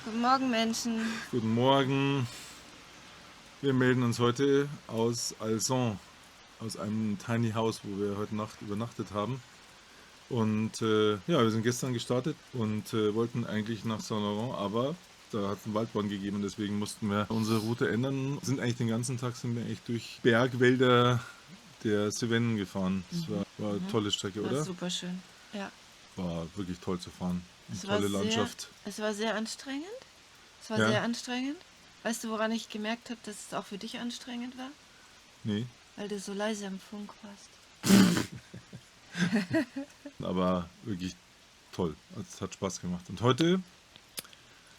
Guten Morgen, Menschen. Guten Morgen. Wir melden uns heute aus Alzon, aus einem Tiny House, wo wir heute Nacht übernachtet haben. Und ja, wir sind gestern gestartet und wollten eigentlich nach Saint-Laurent, aber da hat es einen Waldbrand gegeben, deswegen mussten wir unsere Route ändern. Den ganzen Tag sind wir eigentlich durch Bergwälder der Cevennen gefahren. Das war eine tolle Strecke, War oder? super schön. Ja. War wirklich toll zu fahren. Eine Es war tolle Landschaft. Es war sehr anstrengend. Es war Ja. sehr anstrengend. Weißt du, woran ich gemerkt habe, dass es auch für dich anstrengend war? Nee, Weil du so leise am Funk warst. aber wirklich toll. Es hat Spaß gemacht. Und heute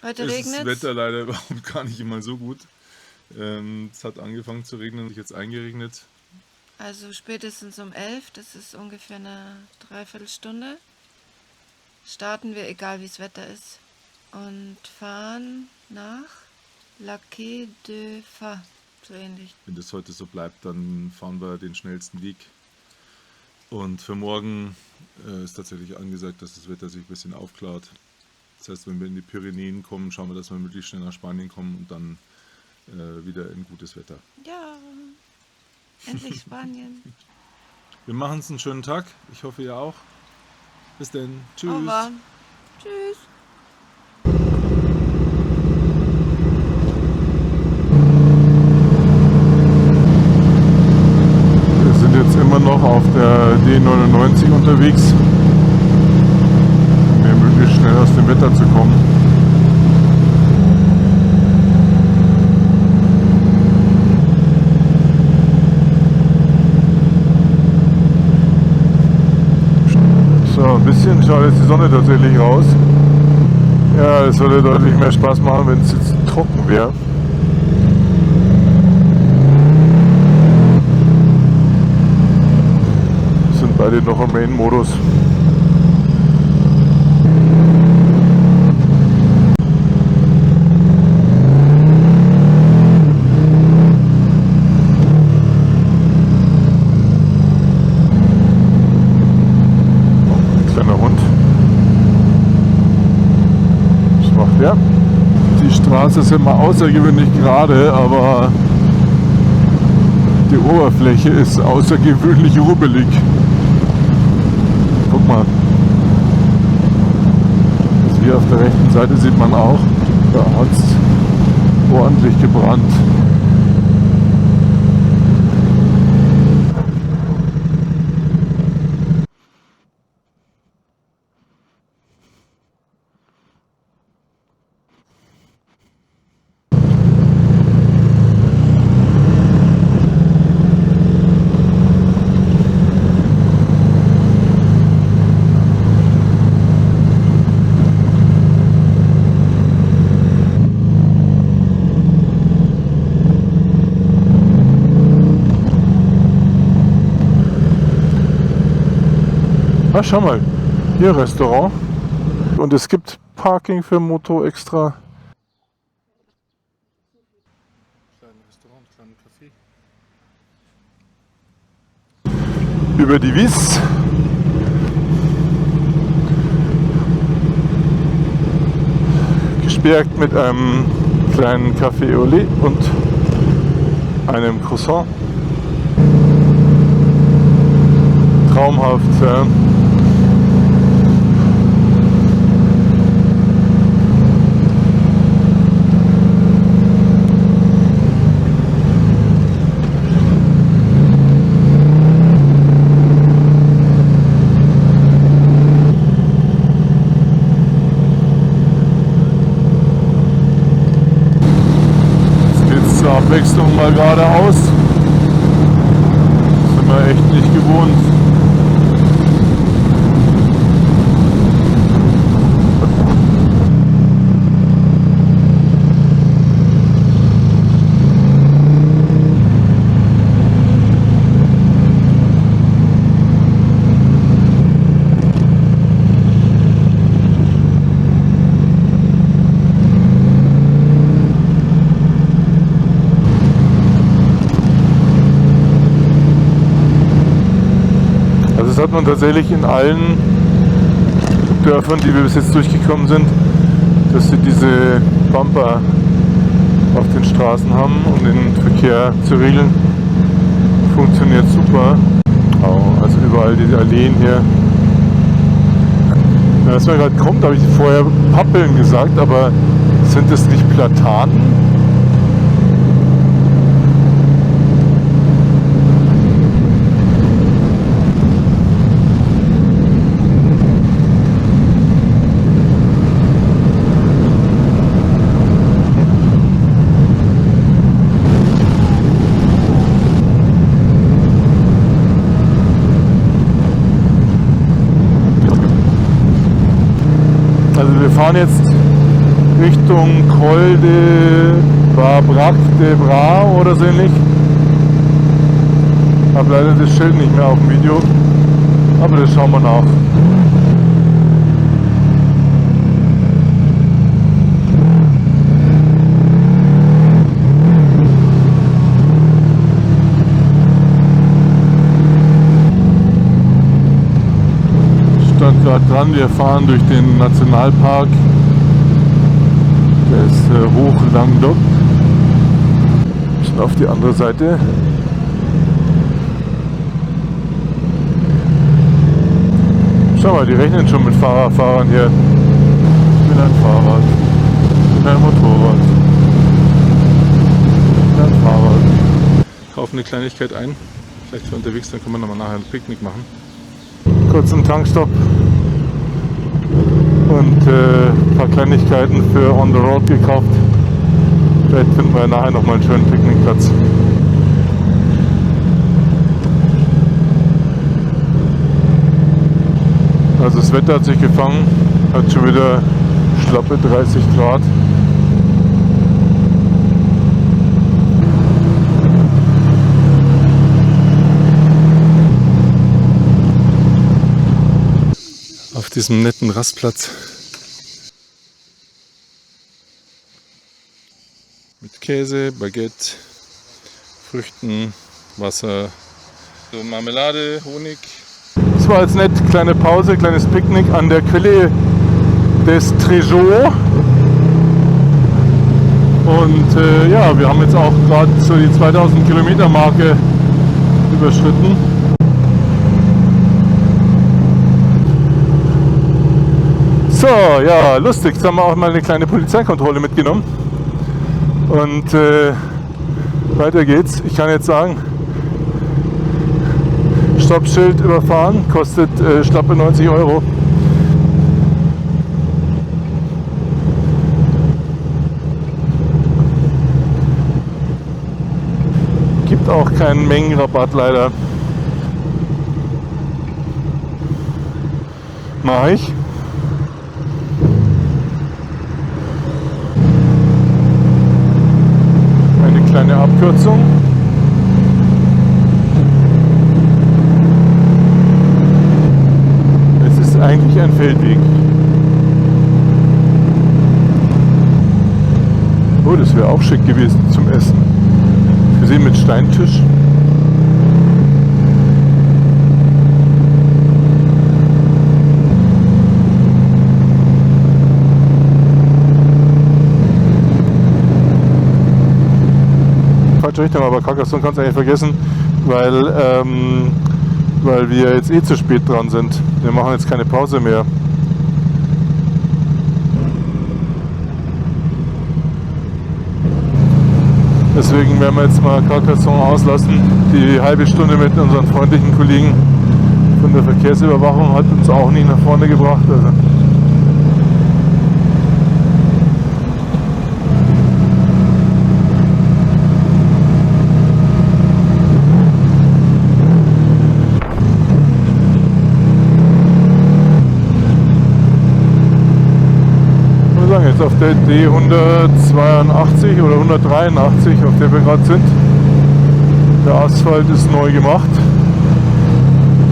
Heute ist das regnet Wetter leider überhaupt gar nicht immer so gut. Es hat angefangen zu regnen, jetzt eingeregnet. Also spätestens um 11, das ist ungefähr eine Dreiviertelstunde, starten wir, egal wie das Wetter ist, und fahren nach La Quai de Fa, so ähnlich. Wenn das heute so bleibt, dann fahren wir den schnellsten Weg. Und für morgen ist tatsächlich angesagt, dass das Wetter sich ein bisschen aufklart. Das heißt, wenn wir in die Pyrenäen kommen, schauen wir, dass wir möglichst schnell nach Spanien kommen und dann wieder in gutes Wetter. Ja, endlich Spanien. Wir machen uns einen schönen Tag. Ich hoffe, ihr auch. Bis dann. Tschüss. Au revoir. Tschüss. Wir sind jetzt immer noch auf der D99 unterwegs, um hier möglichst schnell aus dem Wetter zu kommen. So, ein bisschen schaut jetzt die Sonne tatsächlich raus. Ja, es würde deutlich mehr Spaß machen, wenn es jetzt trocken wäre. Sind beide noch im Main-Modus. Ein kleiner Hund. Was macht der? Die Straße ist immer außergewöhnlich gerade, aber die Oberfläche ist außergewöhnlich rubbelig. Guck mal. Also hier auf der rechten Seite sieht man auch, da hat es ordentlich gebrannt. Ah, schau mal, hier Restaurant und es gibt Parking für Moto extra. Kleines Restaurant, kleines Café. Über die Wies. Gesperrt mit einem kleinen Café au lait und einem Croissant. Traumhaft, ja. Zur Abwechslung mal geradeaus. Das sind wir echt nicht gewohnt. Das hat man tatsächlich in allen Dörfern, die wir bis jetzt durchgekommen sind, dass sie diese Bumper auf den Straßen haben, um den Verkehr zu regeln. Funktioniert super. Also überall diese Alleen hier. Ja, was mir gerade kommt, habe ich vorher Pappeln gesagt, aber sind das nicht Platanen? Also wir fahren jetzt Richtung Col de Barbrac de Bras oder so ähnlich. Habe leider das Schild nicht mehr auf dem Video, aber das schauen wir nach. Stand gerade dran, wir fahren durch den Nationalpark. Der ist hoch Languedoc. Bisschen auf die andere Seite. Schau mal, die rechnen schon mit Fahrern hier. Ich bin ein Fahrrad. Ich bin ein Motorrad. Ich bin ein Fahrrad. Kaufen eine Kleinigkeit ein. Vielleicht für unterwegs, dann können wir nochmal nachher ein Picknick machen. Kurzen Tankstopp und ein paar Kleinigkeiten für on the road gekauft. Vielleicht finden wir nachher nochmal einen schönen Picknickplatz. Also das Wetter hat sich gefangen, hat schon wieder schlappe 30 Grad. Auf diesem netten Rastplatz mit Käse, Baguette, Früchten, Wasser, so Marmelade, Honig. Das war jetzt nett, kleine Pause, kleines Picknick an der Quelle des Trésor. Und ja, wir haben jetzt auch gerade so die 2000 Kilometer Marke überschritten. So, ja, lustig. Jetzt haben wir auch mal eine kleine Polizeikontrolle mitgenommen. Und weiter geht's. Ich kann jetzt sagen, Stoppschild überfahren, kostet schlappe 90 Euro. Gibt auch keinen Mengenrabatt leider. Mach ich. Eine Abkürzung. Es ist eigentlich ein Feldweg. Oh, das wäre auch schick gewesen zum Essen. Wir sehen mit Steintisch. Richtung, aber Carcassonne kannst du eigentlich vergessen, weil wir jetzt eh zu spät dran sind. Wir machen jetzt keine Pause mehr. Deswegen werden wir jetzt mal Carcassonne auslassen. Die halbe Stunde mit unseren freundlichen Kollegen von der Verkehrsüberwachung hat uns auch nicht nach vorne gebracht. Also jetzt auf der D182 oder 183, auf der wir gerade sind. Der Asphalt ist neu gemacht.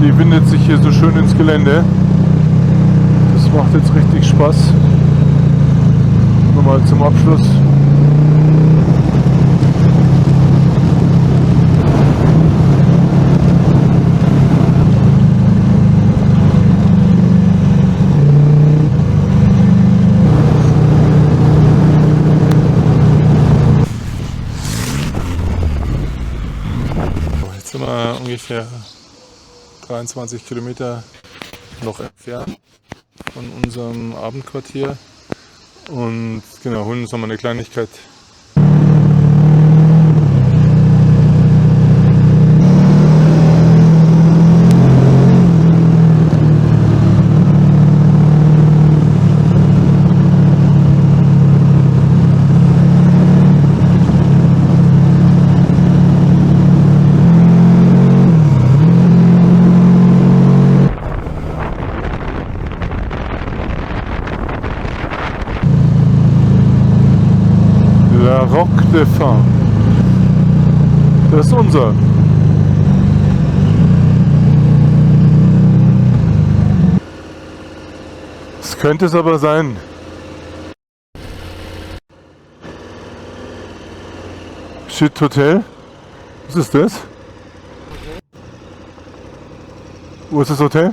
Die windet sich hier so schön ins Gelände. Das macht jetzt richtig Spaß. Nochmal zum Abschluss. wir ungefähr 23 Kilometer noch entfernt von unserem Abendquartier und genau, holen uns nochmal eine Kleinigkeit. La Roque de Fin. Das ist unser. Es könnte es aber sein. Shit Hotel? Was ist das? Wo ist das Hotel?